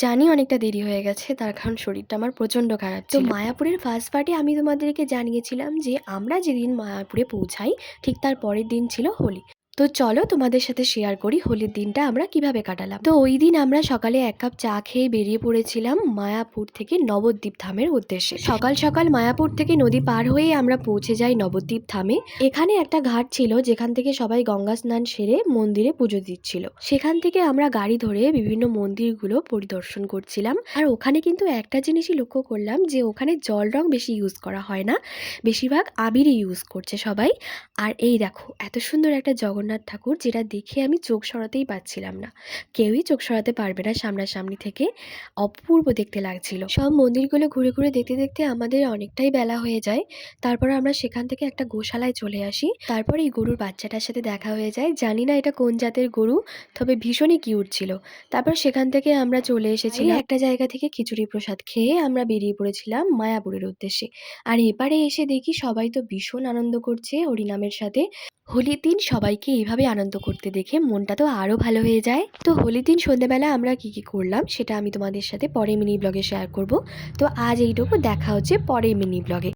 জানি অনেকটা দেরি হয়ে গেছে, তার কারণ শরীরটা আমার প্রচণ্ড খারাপ ছিল। তো মায়াপুরের ফার্স্ট পার্টে আমি তোমাদেরকে জানিয়েছিলাম যে আমরা যেদিন মায়াপুরে পৌঁছাই ঠিক তার পরের দিন ছিল হোলি। তো চলো তোমাদের সাথে শেয়ার করি হোলির দিনটা আমরা কিভাবে কাটালাম। তো ওই দিন আমরা সকালে এক কাপ চা খেয়ে বেরিয়ে পড়েছিলাম মায়াপুর থেকে নবদ্বীপ ধামের উদ্দেশ্যে। সকাল সকাল মায়াপুর থেকে নদী পার হয়ে আমরা পৌঁছে যাই নবদ্বীপ ধামে। এখানে একটা ঘাট ছিল যেখান থেকে সবাই গঙ্গা স্নান সেরে মন্দিরে পুজো দিচ্ছিল। সেখান থেকে আমরা গাড়ি ধরে বিভিন্ন মন্দিরগুলো পরিদর্শন করছিলাম। আর ওখানে কিন্তু একটা জিনিসই লক্ষ্য করলাম যে ওখানে জল রং বেশি ইউজ করা হয় না, বেশিরভাগ আবিরই ইউজ করছে সবাই। আর এই দেখো এত সুন্দর একটা জগন্নাথ ঠাকুর, যেটা দেখে আমি চোখ সরাতেই পারছিলাম না। কেউই চোখ সরাতে পারবে না সামনাসামনি থেকে, অপূর্ব দেখতে লাগছিল। সব মন্দিরগুলো ঘুরে ঘুরে দেখতে দেখতে আমাদের অনেকটাই বেলা হয়ে যায়। তারপর আমরা সেখান থেকে একটা গোশালায় চলে আসি। তারপর এই গরুর বাচ্চাটার সাথে দেখা হয়ে যায়। জানি না এটা কোন জাতের গরু, তবে ভীষণই কিউট ছিল। তারপর সেখান থেকে আমরা চলে এসেছিলাম একটা জায়গা থেকে খিচুড়ি প্রসাদ খেয়ে আমরা বেরিয়ে পড়েছিলাম মায়াপুরের উদ্দেশ্যে। আর এবারে এসে দেখি সবাই তো ভীষণ আনন্দ করছে হরিনামের সাথে। হোলির দিন সবাইকে এইভাবে আনন্দ করতে দেখে মনটা তো আরও ভালো হয়ে যায়। তো হোলির দিন সন্ধ্যেবেলা আমরা কি কি করলাম সেটা আমি তোমাদের সাথে পরে মিনি ব্লগে শেয়ার করব। তো আজ এইটুকু, দেখা হচ্ছে পরের মিনি ব্লগে।